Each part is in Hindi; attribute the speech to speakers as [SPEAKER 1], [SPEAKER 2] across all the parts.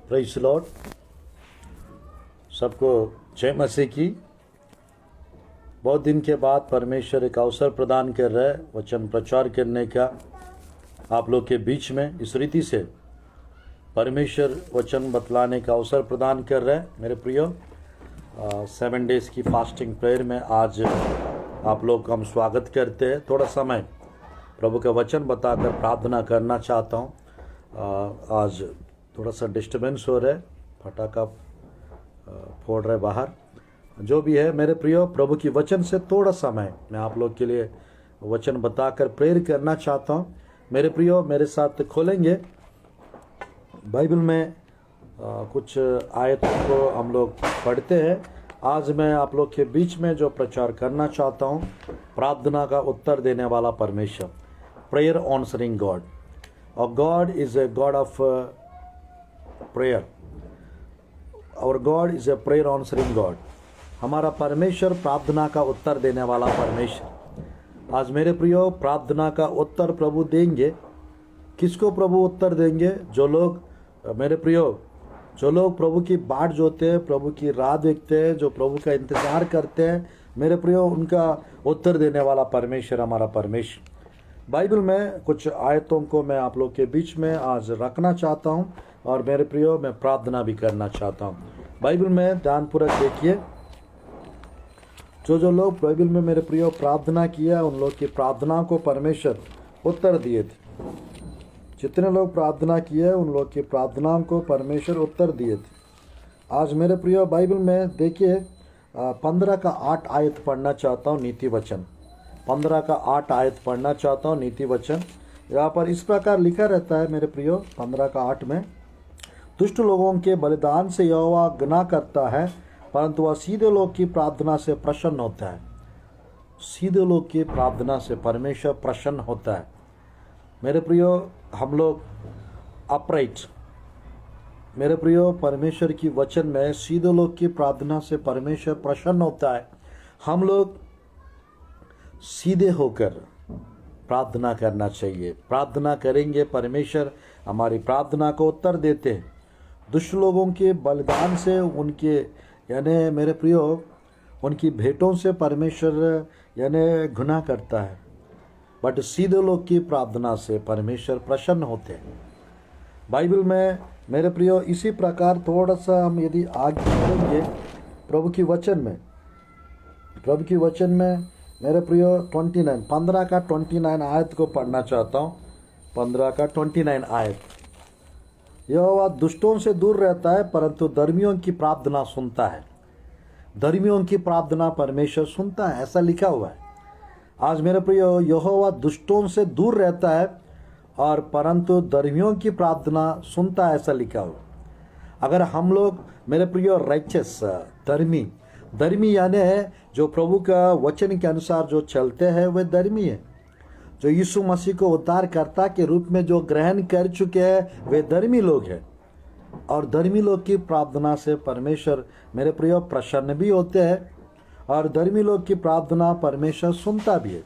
[SPEAKER 1] Praise the Lord. सबको जय मसीह की। बहुत दिन के बाद परमेश्वर एक अवसर प्रदान कर रहा है वचन प्रचार करने का आप लोग के बीच में। इस रीति से परमेश्वर वचन बतलाने का अवसर प्रदान कर रहा है। मेरे प्रियो 7 डेज़ की फास्टिंग प्रेयर में आज आप लोग का हम स्वागत करते हैं। थोड़ा समय प्रभु का वचन बताकर प्रार्थना करना चाहता हूँ। आज थोड़ा सा डिस्टर्बेंस हो रहा है, फटाका फोड़ रहे बाहर। जो भी है मेरे प्रियो, प्रभु की वचन से थोड़ा समय मैं आप लोग के लिए वचन बताकर प्रेयर करना चाहता हूँ। मेरे प्रियो, मेरे साथ खोलेंगे बाइबल में कुछ आयतों को हम लोग पढ़ते हैं। आज मैं आप लोग के बीच में जो प्रचार करना चाहता हूँ, प्रार्थना का उत्तर देने वाला परमेश्वर, प्रेयर आंसरिंग गॉड। और God is a God of prayer. और God is a prayer answering God. हमारा परमेश्वर प्रार्थना का उत्तर देने वाला परमेश्वर। आज मेरे प्रियो, प्रार्थना का उत्तर प्रभु देंगे। किसको प्रभु उत्तर देंगे? जो लोग मेरे प्रियो, जो लोग प्रभु की बाट जोते हैं, प्रभु की राह देखते हैं, जो प्रभु का इंतज़ार करते हैं, मेरे प्रियो, उनका उत्तर देने वाला परमेश्वर हमारा परमेश्वर। बाइबल में कुछ आयतों को मैं आप लोग के बीच में आज रखना चाहता हूँ और मेरे प्रियो, मैं प्रार्थना भी करना चाहता हूँ। बाइबल में ध्यानपूर्वक देखिए। जो लोग बाइबल में मेरे प्रियो प्रार्थना किया, उन लोग की प्रार्थना को परमेश्वर उत्तर दिए थे। जितने लोग प्रार्थना किए, उन लोग की प्रार्थनाओं को परमेश्वर उत्तर दिए थे। आज मेरे प्रियो बाइबल में देखिए 15 का 8 आयत पढ़ना चाहता हूँ। नीति वचन 15 का 8 आयत पढ़ना चाहता हूँ। नीति वचन यहाँ पर इस प्रकार लिखा रहता है मेरे प्रियो 15 का 8 में, दुष्ट लोगों के बलिदान से यहोवा घृणा करता है, परंतु वह सीधे लोग की प्रार्थना से प्रसन्न होता है। सीधे लोग की प्रार्थना से परमेश्वर प्रसन्न होता है। मेरे प्रियो, हम लोग अपराइट, मेरे प्रियो, परमेश्वर की वचन में सीधे लोग की प्रार्थना से परमेश्वर प्रसन्न होता है। हम लोग सीधे होकर प्रार्थना करना चाहिए। प्रार्थना करेंगे, परमेश्वर हमारी प्रार्थना को उत्तर देते हैं। दुष्ट लोगों के बलिदान से, उनके यानी मेरे प्रियो, उनकी भेंटों से परमेश्वर यानी घृणा करता है, बट सीधे लोग की प्रार्थना से परमेश्वर प्रसन्न होते हैं। बाइबल में मेरे प्रियो इसी प्रकार थोड़ा सा हम यदि आगे बढ़ेंगे प्रभु की वचन में, प्रभु की वचन में मेरे प्रियो 15 का 29 आयत को पढ़ना चाहता हूँ। 15 का 29 आयत, यहोवा दुष्टों से दूर रहता है, परंतु धर्मियों की प्रार्थना सुनता है। धर्मियों की प्रार्थना परमेश्वर सुनता है, ऐसा लिखा हुआ है। आज मेरे प्रियो, यहोवा दुष्टों से दूर रहता है और परंतु धर्मियों की प्रार्थना सुनता है, ऐसा लिखा हुआ। अगर हम लोग मेरे प्रियो राइचस, धर्मी यानी है जो प्रभु का वचन के अनुसार जो चलते हैं, वे धर्मी है। जो यीशु मसीह को उद्धारकर्ता के रूप में जो ग्रहण कर चुके हैं, वे धर्मी लोग हैं। और धर्मी लोग की प्रार्थना से परमेश्वर मेरे प्रियो प्रसन्न भी होते हैं और धर्मी लोग की प्रार्थना परमेश्वर सुनता भी है।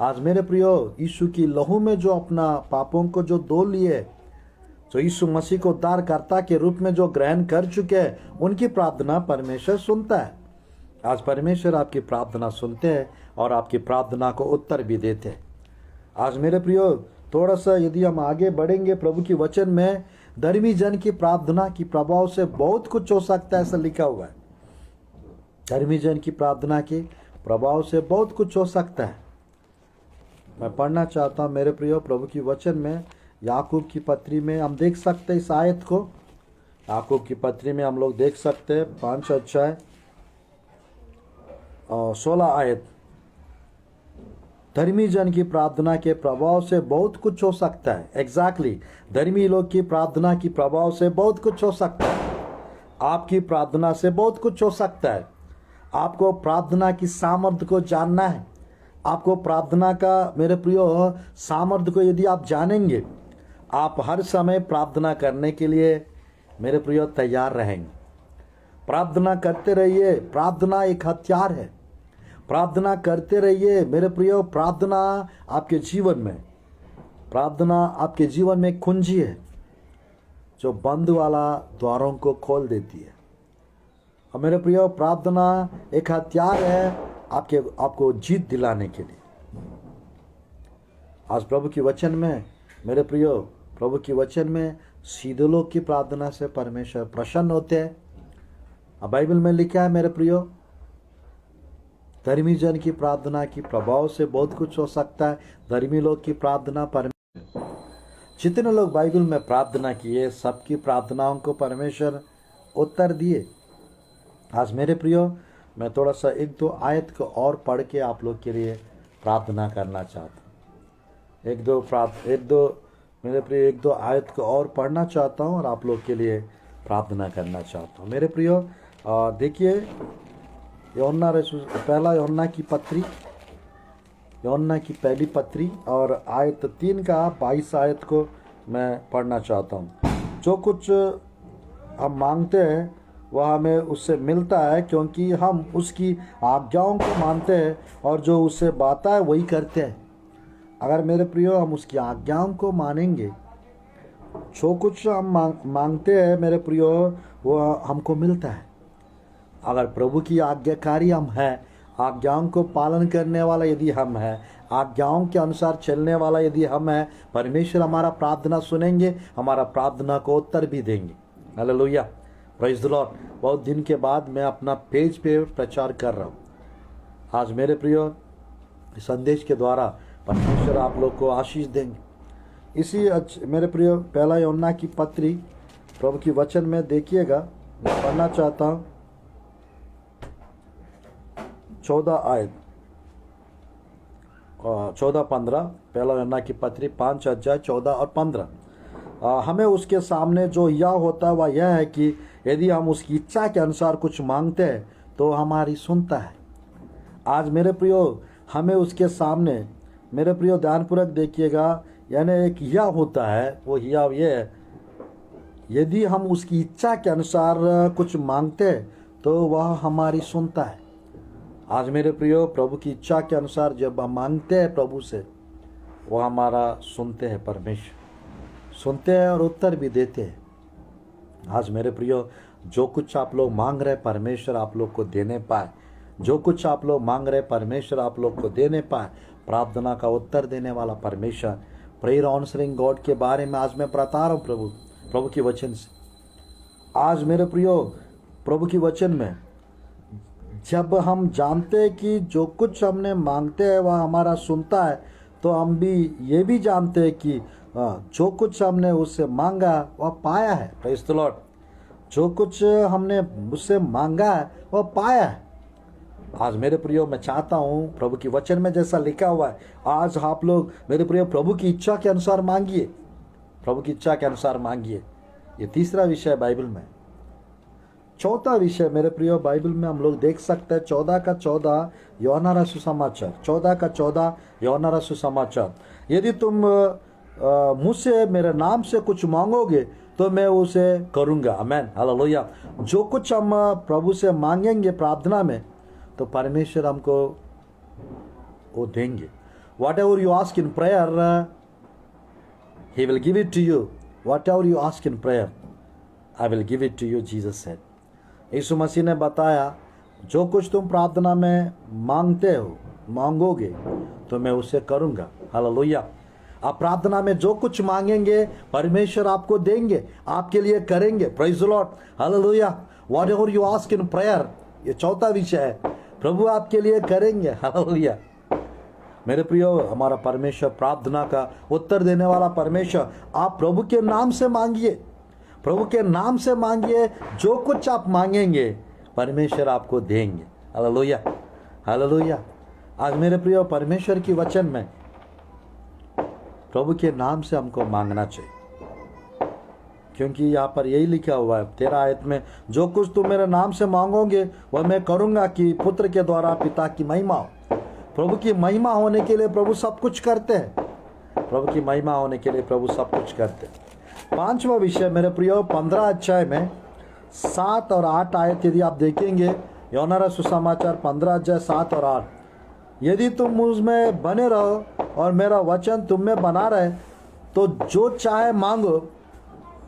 [SPEAKER 1] आज मेरे प्रियो, यीशु की लहू में जो अपना पापों को जो धो लिए, जो यीशु मसीह को उद्धारकर्ता के रूप में जो ग्रहण कर चुके हैं, उनकी प्रार्थना परमेश्वर सुनता है। आज परमेश्वर आपकी प्रार्थना सुनते हैं और आपकी प्रार्थना को उत्तर भी देते हैं। आज मेरे प्रियो, थोड़ा सा यदि हम आगे बढ़ेंगे प्रभु की वचन में, धर्मी जन की प्रार्थना की प्रभाव से बहुत कुछ हो सकता है, ऐसा लिखा हुआ है। धर्मी जन की प्रार्थना के प्रभाव से बहुत कुछ हो सकता है। मैं पढ़ना चाहता हूँ मेरे प्रियो प्रभु की वचन में, याकूब की पत्री में हम देख सकते हैं इस आयत को। याकूब की पत्री में हम लोग देख सकते हैं 5 अध्याय 16 आयत। धर्मी जन की प्रार्थना के प्रभाव से बहुत कुछ हो सकता है। एग्जैक्टली, धर्मी लोग की प्रार्थना की प्रभाव से बहुत कुछ हो सकता है। आपकी प्रार्थना से बहुत कुछ हो सकता है। आपको प्रार्थना की सामर्थ्य को जानना है। आपको प्रार्थना का मेरे प्रियो सामर्थ्य को यदि आप जानेंगे, आप हर समय प्रार्थना करने के लिए मेरे प्रियो तैयार रहेंगे। प्रार्थना करते रहिए। प्रार्थना एक हथियार है। प्रार्थना करते रहिए मेरे प्रियो। प्रार्थना आपके जीवन में, प्रार्थना आपके जीवन में कुंजी है। जो बंद वाला द्वारों को खोल देती है। और मेरे प्रियो, प्रार्थना एक हथियार है आपको जीत दिलाने के लिए। आज प्रभु की वचन में मेरे प्रियो, प्रभु की वचन में सीधे लोग की प्रार्थना से परमेश्वर प्रसन्न होते हैं। अब बाइबल में लिखा है मेरे प्रियो, धर्मी जन की प्रार्थना की प्रभाव से बहुत कुछ हो सकता है। धर्मी लोग की प्रार्थना जितने लोग बाइबल में प्रार्थना किए, सबकी प्रार्थनाओं को परमेश्वर उत्तर दिए। आज मेरे प्रियो, मैं थोड़ा सा एक दो आयत को और पढ़ के आप लोग के लिए प्रार्थना करना चाहता हूँ। एक दो आयत को और पढ़ना चाहता हूँ और आप लोग के लिए प्रार्थना करना चाहता हूँ। मेरे प्रियो, देखिए पहला यूहन्ना की पहली पत्री और आयत 3 का 22 आयत को मैं पढ़ना चाहता हूँ। जो कुछ हम मांगते हैं वह हमें उससे मिलता है, क्योंकि हम उसकी आज्ञाओं को मानते हैं और जो उससे बाता है वही करते हैं। अगर मेरे प्रियो हम उसकी आज्ञाओं को मानेंगे, जो कुछ हम मांगते हैं मेरे प्रियो वह हमको मिलता है। अगर प्रभु की आज्ञाकारी हम हैं, आज्ञाओं को पालन करने वाला यदि हम हैं, आज्ञाओं के अनुसार चलने वाला यदि हम हैं, परमेश्वर हमारा प्रार्थना सुनेंगे, हमारा प्रार्थना को उत्तर भी देंगे। Hallelujah, praise the Lord. बहुत दिन के बाद मैं अपना पेज पे प्रचार कर रहा हूँ। आज मेरे प्रियो, संदेश के द्वारा परमेश्वर आप लोग को आशीष देंगे। इसी मेरे प्रियो, पहला यूहन्ना की पत्री प्रभु की वचन में देखिएगा, मैं पढ़ना चाहता हूँ 14-15। पहला यूहन्ना की पत्री 5 अध्याय 14 और 15। हमें उसके सामने जो यह होता है वह यह है कि यदि हम उसकी इच्छा के अनुसार कुछ मांगते हैं तो हमारी सुनता है। आज मेरे प्रियो, हमें उसके सामने मेरे प्रियो ध्यानपूर्वक देखिएगा, यानी एक यह होता है, वो यह ये है, यदि हम उसकी इच्छा के अनुसार कुछ मांगते हैं तो वह हमारी सुनता है। आज मेरे प्रियो, प्रभु की इच्छा के अनुसार जब हम मांगते हैं प्रभु से, वह हमारा सुनते हैं, परमेश्वर सुनते हैं और उत्तर भी देते हैं। आज मेरे प्रियो, जो कुछ आप लोग मांग रहे परमेश्वर आप लोग को देने पाए, जो कुछ आप लोग मांग रहे परमेश्वर आप लोग को देने पाए। प्रार्थना का उत्तर देने वाला परमेश्वर, प्रेयर आंसरिंग गॉड के बारे में आज मैं बता रहा हूँ प्रभु की वचन से। आज मेरे प्रियो, प्रभु की वचन में जब हम जानते हैं कि जो कुछ हमने मांगते हैं वह हमारा सुनता है, तो हम भी ये भी जानते हैं कि जो कुछ हमने उससे मांगा वह पाया है। Praise the Lord. जो कुछ हमने उससे मांगा है वह पाया है। आज मेरे प्रियो, मैं चाहता हूँ प्रभु की वचन में जैसा लिखा हुआ है, आज आप लोग मेरे प्रियो प्रभु की इच्छा के अनुसार मांगिए, प्रभु की इच्छा के अनुसार मांगिए। ये तीसरा विषय बाइबल में। चौथा विषय मेरे प्रियो, बाइबल में हम लोग देख सकते हैं 14 यूहन्ना का सुसमाचार, 14 यूहन्ना का सुसमाचार। यदि तुम मुझसे मेरे नाम से कुछ मांगोगे तो मैं उसे करूँगा। आमीन, हालेलुया। जो कुछ हम प्रभु से मांगेंगे प्रार्थना में तो परमेश्वर हमको वो देंगे। Whatever you ask in prayer he will give it to you. Whatever you ask in prayer I will give it to you, Jesus said. Yeshu Masih ने बताया, जो कुछ तुम प्रार्थना में मांगते हो, मांगोगे तो मैं उसे करूँगा। हालेलुया। आप प्रार्थना में जो कुछ मांगेंगे परमेश्वर आपको देंगे, आपके लिए करेंगे। Praise the Lord, hallelujah. What ever you ask in prayer, ये चौथा विषय है, प्रभु आपके लिए करेंगे। हालेलुया। मेरे प्रियो, हमारा परमेश्वर प्रार्थना का उत्तर देने वाला परमेश्वर। आप प्रभु के नाम से मांगिए, प्रभु के नाम से मांगिए, जो कुछ आप मांगेंगे परमेश्वर आपको देंगे। Hallelujah, hallelujah. आज मेरे प्रियो, परमेश्वर की वचन में प्रभु के नाम से हमको मांगना चाहिए, क्योंकि यहाँ पर यही लिखा हुआ है 13 आयत में, जो कुछ तुम मेरे नाम से मांगोगे वह मैं करूँगा कि पुत्र के द्वारा पिता की महिमा हो। प्रभु की महिमा होने के लिए प्रभु सब कुछ करते हैं, प्रभु की महिमा होने के लिए प्रभु सब कुछ करते हैं। पांचवा विषय मेरे प्रियो, 15 अध्याय में 7 और 8 आयत यदि आप देखेंगे, यूहन्ना का सुसमाचार 15 अध्याय 7 और 8। यदि तुम मुझ में बने रहो और मेरा वचन तुम में बना रहे तो जो चाहे मांगो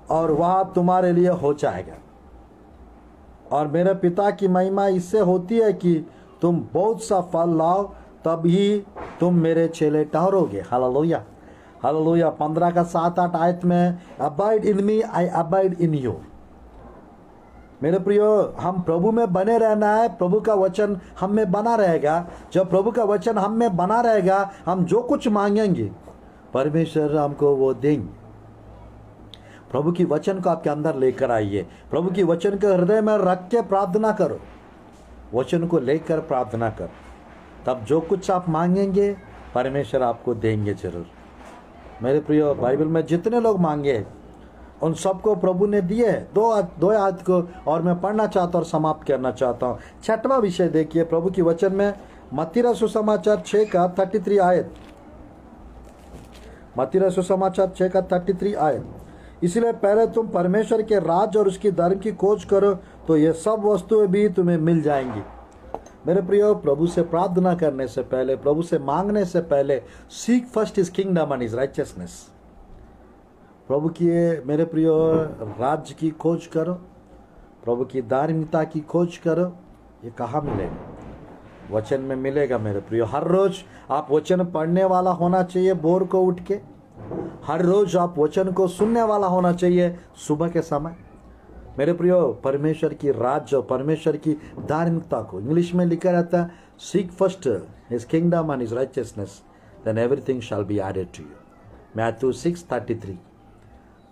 [SPEAKER 1] और वह तुम्हारे लिए हो जाएगा। और मेरे पिता की महिमा इससे होती है कि तुम बहुत सा फल लाओ, तभी तुम मेरे चेले ठहरोगे। Hallelujah, hallelujah. 15 का 7-8 आयत में abide in me, I abide in you. मेरे प्रियो, हम प्रभु में बने रहना है, प्रभु का वचन हम में बना रहेगा। जब प्रभु का वचन हम में बना रहेगा, हम जो कुछ मांगेंगे परमेश्वर हमको वो देंगे। प्रभु की वचन को आपके अंदर लेकर आइए, प्रभु की वचन को हृदय में रख के प्रार्थना करो, वचन को लेकर प्रार्थना करो, तब जो कुछ आप मांगेंगे परमेश्वर आपको देंगे जरूर। मेरे प्रियो, बाइबल में जितने लोग मांगे उन सबको प्रभु ने दिए। दो आयत को और मैं पढ़ना चाहता हूँ और समाप्त करना चाहता हूँ। 6वां विषय देखिए प्रभु की वचन में, मत्ती रचित सुसमाचार 6 का 33 आयत। मत्ती रचित सुसमाचार 6 का 33 आयत। इसलिए पहले तुम परमेश्वर के राज और उसकी धर्म की खोज करो, तो ये सब वस्तुएं भी तुम्हें मिल जाएंगी। मेरे प्रियो, प्रभु से प्रार्थना करने से पहले, प्रभु से मांगने से पहले, seek first his kingdom and his righteousness. प्रभु की मेरे प्रियो राज्य की खोज करो, प्रभु की धार्मिकता की खोज करो। ये कहाँ मिलेगा? वचन में मिलेगा मेरे प्रियो। हर रोज आप वचन पढ़ने वाला होना चाहिए भोर को उठ के। हर रोज आप वचन को सुनने वाला होना चाहिए सुबह के समय। मेरे प्रियो, परमेश्वर की राज्य और परमेश्वर की धार्मिकता को, इंग्लिश में लिखा रहता है, seek first his kingdom and his righteousness, then everything shall be added to you. Matthew 6:33।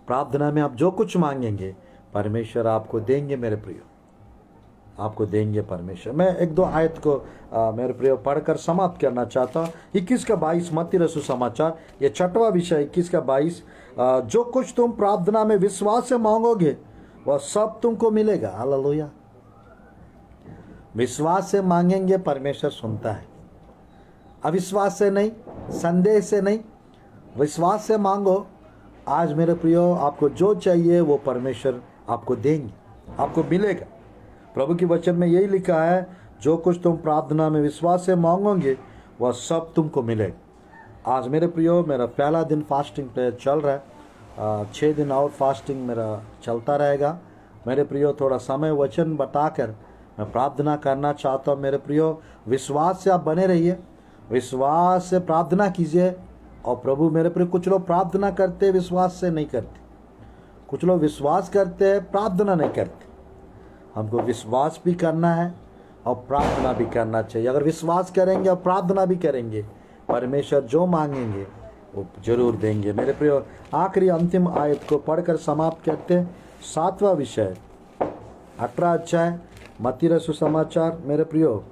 [SPEAKER 1] प्रार्थना में आप जो कुछ मांगेंगे परमेश्वर आपको देंगे। मेरे प्रियो, आपको देंगे परमेश्वर। मैं 1-2 आयत को मेरे प्रियो पढ़कर समाप्त करना चाहता हूँ। 21 का 22 मत्ती रचित सुसमाचार, ये 6वां विषय 21 का 22। जो कुछ तुम प्रार्थना में विश्वास से मांगोगे वह सब तुमको मिलेगा। हालेलुया। विश्वास से मांगेंगे परमेश्वर सुनता है। अविश्वास से नहीं, संदेह से नहीं, विश्वास से मांगो। आज मेरे प्रियो, आपको जो चाहिए वो परमेश्वर आपको देंगे, आपको मिलेगा। प्रभु की वचन में यही लिखा है, जो कुछ तुम प्रार्थना में विश्वास से मांगोगे वह सब तुमको मिलेगा। आज मेरे प्रियो, मेरा पहला दिन फास्टिंग पे चल रहा है। 6 दिन और फास्टिंग मेरा चलता रहेगा। मेरे प्रियो, थोड़ा समय वचन बताकर मैं प्रार्थना करना चाहता हूँ। मेरे प्रियो, विश्वास से आप बने रहिए, विश्वास से प्रार्थना कीजिए। और प्रभु, मेरे प्रियो, कुछ लोग प्रार्थना करते विश्वास से नहीं करते, कुछ लोग विश्वास करते हैं प्रार्थना नहीं करते। हमको विश्वास भी करना है और प्रार्थना भी करना चाहिए। अगर विश्वास करेंगे और प्रार्थना भी करेंगे, परमेश्वर जो मांगेंगे वो जरूर देंगे। मेरे प्रियो, आखिरी अंतिम आयत को पढ़कर समाप्त करते हैं। 7वां विषय 18 अध्याय मत्ती रचित सुसमाचार, मेरे प्रियो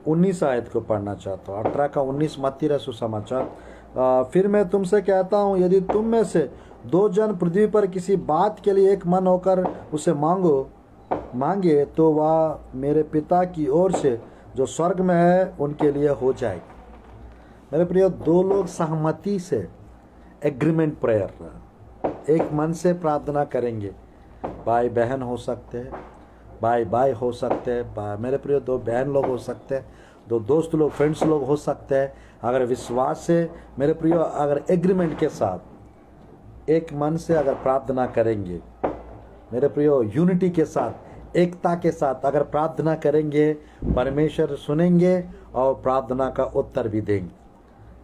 [SPEAKER 1] 19 आयत को पढ़ना चाहता हूँ। 18 का 19 मत्ती रचित सुसमाचार। फिर मैं तुमसे कहता हूँ, यदि तुम में से 2 जन पृथ्वी पर किसी बात के लिए एक मन होकर उसे मांगे तो वह मेरे पिता की ओर से जो स्वर्ग में है उनके लिए हो जाएगी। मेरे प्रिय, 2 लोग सहमति से, एग्रीमेंट प्रेयर, एक मन से प्रार्थना करेंगे। भाई बहन हो सकते हैं, भाई हो सकते हैं, मेरे प्रिय 2 बहन लोग हो सकते हैं, 2 दोस्त लोग, फ्रेंड्स लोग हो सकते हैं। अगर विश्वास से मेरे प्रिय, अगर एग्रीमेंट के साथ एक मन से अगर प्रार्थना करेंगे, मेरे प्रियो यूनिटी के साथ, एकता के साथ अगर प्रार्थना करेंगे, परमेश्वर सुनेंगे और प्रार्थना का उत्तर भी देंगे।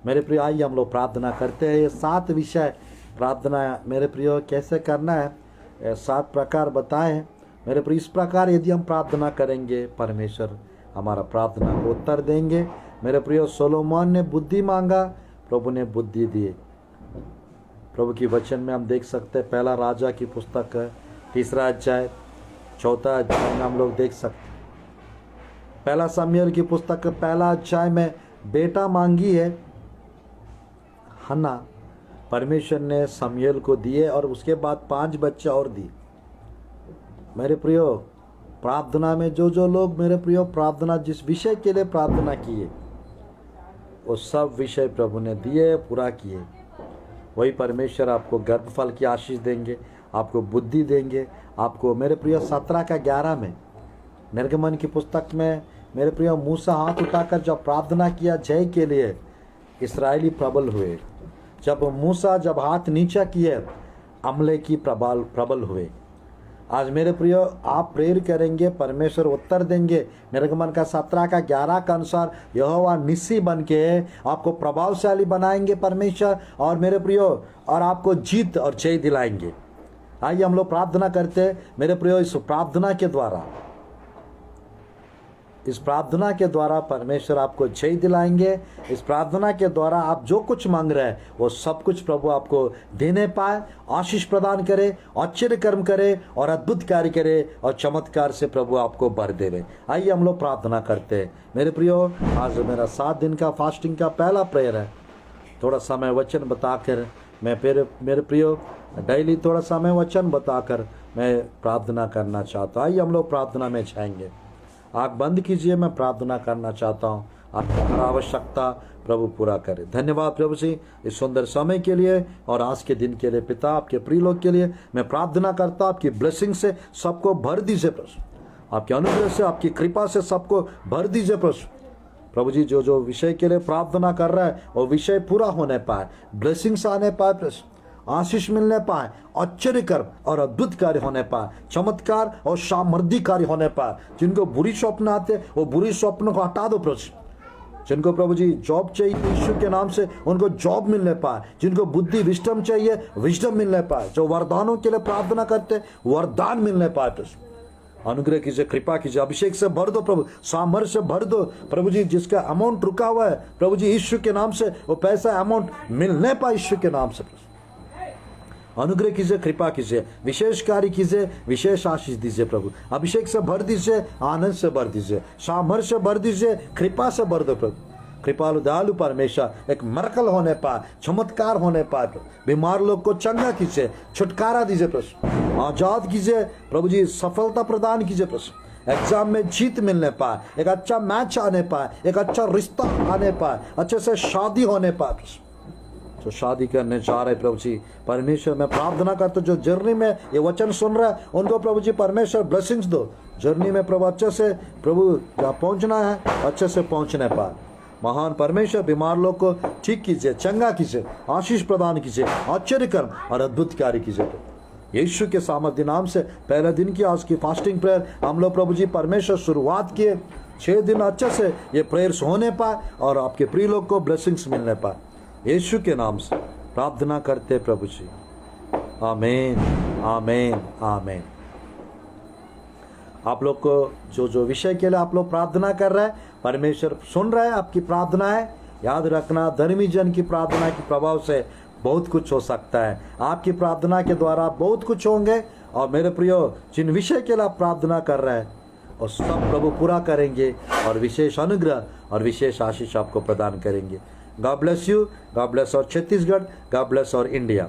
[SPEAKER 1] मेरे प्रियो, आइए हम लोग प्रार्थना करते हैं। ये 7 विषय प्रार्थना मेरे प्रियो कैसे करना है, 7 प्रकार बताए हैं। मेरे प्रिय, इस प्रकार यदि हम प्रार्थना करेंगे, परमेश्वर हमारा प्रार्थना को उत्तर देंगे। मेरे प्रियो, सोलोमन ने बुद्धि मांगा, प्रभु ने बुद्धि दी। प्रभु की वचन में हम देख सकते हैं, पहला राजा की पुस्तक 3 अध्याय 4 अध्याय में हम लोग देख सकते हैं। पहला शमूएल की पुस्तक 1 अध्याय में बेटा मांगी है हन्ना, परमेश्वर ने शमूएल को दिए और उसके बाद 5 बच्चे और दिए। मेरे प्रियो, प्रार्थना में जो लोग मेरे प्रियो प्रार्थना जिस विषय के लिए प्रार्थना किए वो सब विषय प्रभु ने दिए, पूरा किए। वही परमेश्वर आपको गर्भफल की आशीष देंगे, आपको बुद्धि देंगे। आपको मेरे प्रिय 17 का 11 में निर्गमन की पुस्तक में मेरे प्रिय मूसा हाथ उठाकर जब प्रार्थना किया जय के लिए, इस्राएली प्रबल हुए। जब मूसा जब हाथ नीचा किए अमले की प्रबल हुए। आज मेरे प्रियो आप प्रेयर करेंगे, परमेश्वर उत्तर देंगे। निर्गमन का 17 का 11 का अनुसार यहोवा निस्सी बन के आपको प्रभावशाली बनाएंगे परमेश्वर, और मेरे प्रियो और आपको जीत और जय दिलाएंगे। आइए हम लोग प्रार्थना करते हैं मेरे प्रियो। इस प्रार्थना के द्वारा परमेश्वर आपको जय दिलाएंगे। इस प्रार्थना के द्वारा आप जो कुछ मांग रहे हैं वो सब कुछ प्रभु आपको देने पाए, आशीष प्रदान करे, आश्चर्य कर्म करे और अद्भुत कार्य करे और चमत्कार से प्रभु आपको भर देवे। आइए हम लोग प्रार्थना करते हैं मेरे प्रियो। आज मेरा 7 दिन का फास्टिंग का पहला प्रेयर है। थोड़ा समय वचन बताकर मैं फिर मेरे प्रियो डेली थोड़ा समय वचन बताकर मैं प्रार्थना करना चाहता हूँ। आइए हम लोग प्रार्थना में जाएंगे। आँख बंद कीजिए, मैं प्रार्थना करना चाहता हूँ। आपकी हर आवश्यकता प्रभु पूरा करे। धन्यवाद प्रभु जी इस सुंदर समय के लिए और आज के दिन के लिए। पिता आपके प्रिय लोग के लिए मैं प्रार्थना करता हूँ, आपकी ब्लेसिंग से सबको भर दीजिए प्रभु, आपके अनुग्रह से आपकी कृपा से सबको भर दीजिए प्रभु जी। जो विषय के लिए प्रार्थना कर रहा है वो विषय पूरा होने पाए, ब्लेसिंग्स आने पाए प्रभु, आशीष मिलने पाए, आश्चर्य कर्म और अद्भुत कार्य होने पाए, चमत्कार और सामर्थ्य कार्य होने पाए। जिनको बुरी स्वप्न आते वो बुरी स्वप्नों को हटा दो प्रभु। जिनको प्रभु जी जॉब चाहिए यीशु के नाम से उनको जॉब मिलने पाए। जिनको बुद्धि विजडम चाहिए विजडम मिलने पाए। जो वरदानों के लिए प्रार्थना करते वरदान मिलने पाए प्रभु। अनुग्रह कीजिए, कृपा कीजिए, अभिषेक से भर दो प्रभु, सामर्थ्य से भर दो प्रभु जी। जिसका अमाउंट रुका हुआ है प्रभु जी यीशु के नाम से वो पैसा अमाउंट मिलने पाए यीशु के नाम से। अनुग्रह कीजिए, कृपा कीजिए, विशेष कार्य कीजिए, विशेष आशीष दीजिए प्रभु। अभिषेक से भर दीजिए, आनंद से भर दीजिए, सामर्थ्य से भर दीजिए, कृपा से भर दो प्रभु। कृपालु दयालु परमेश्वर एक मरकल होने पाए, चमत्कार होने पाए प्रभु। बीमार लोग को चंगा कीजिए, छुटकारा दीजिए प्रभु, आजाद कीजिए प्रभु जी, सफलता प्रदान कीजिए प्रभु। एग्जाम में जीत मिलने पाए, एक अच्छा मैच आने पाए, एक अच्छा रिश्ता आने पाए, अच्छे से शादी होने पाए प्रभु। जो शादी करने जा रहे प्रभु जी परमेश्वर मैं प्रार्थना करता हूँ, जो जर्नी में ये वचन सुन रहा है उनको प्रभु जी परमेश्वर ब्लेसिंग्स दो। जर्नी में प्रभु अच्छे से प्रभु जहाँ पहुँचना है अच्छे से पहुँचने पाए। महान परमेश्वर बीमार लोग को ठीक कीजिए, चंगा कीजिए, आशीष प्रदान कीजिए, आश्चर्य कर्म और अद्भुत कार्य कीजिए। यीशु के सामर्थ्य नाम से पहले दिन की आज की फास्टिंग प्रेयर हम लोग प्रभु जी परमेश्वर शुरुआत किए। 6 दिन अच्छे से ये प्रेयर्स होने पाए और आपके प्रिय लोग को ब्लेसिंग्स मिलने पाए। यीशु के नाम से प्रार्थना करते प्रभु जी, आमीन आमीन आमीन। आप लोग को जो विषय के लिए आप लोग प्रार्थना कर रहे हैं परमेश्वर सुन रहे हैं आपकी प्रार्थना है। याद रखना धर्मी जन की प्रार्थना के प्रभाव से बहुत कुछ हो सकता है। आपकी प्रार्थना के द्वारा बहुत कुछ होंगे। और मेरे प्रियो जिन विषय के लिए आप प्रार्थना कर रहे हैं और सब प्रभु पूरा करेंगे और विशेष अनुग्रह और विशेष आशीष आपको प्रदान करेंगे। God bless you. God bless our Chhattisgarh. God bless our India.